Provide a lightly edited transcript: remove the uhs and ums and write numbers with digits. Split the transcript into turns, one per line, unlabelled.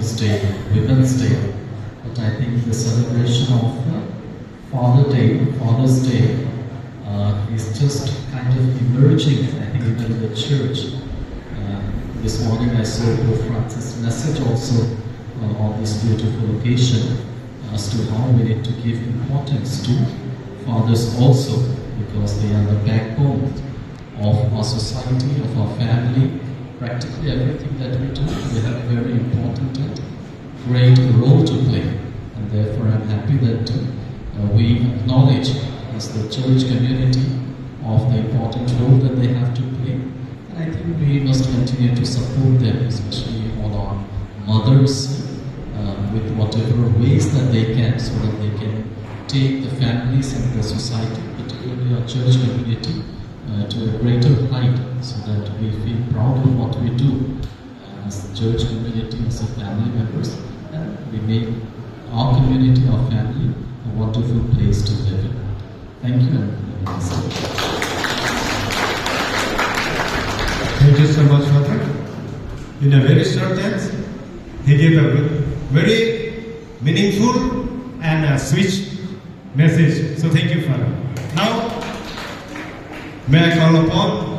Women's Day, Women's Day. But I think the celebration of Father's Day, is just kind of emerging, I think, even in the church. This morning I saw Pope Francis' message also on this beautiful occasion as to how we need to give importance to fathers also, because they are the backbone of our society, of our family. Practically everything that we do, they have a very important and great role to play. And therefore I'm happy that we acknowledge as the church community of the important role that they have to play. And I think we must continue to support them, especially all our mothers, with whatever ways that they can, so that they can take the families and the society, particularly our church community, to a greater height, so that we feel proud of what we do as the church community, as a family members, and we make our community, our family, a wonderful place to live in. Thank you.
Thank you so much, Father. In a very short time, he gave a very meaningful and sweet message. So thank you, Father. Now, may I call upon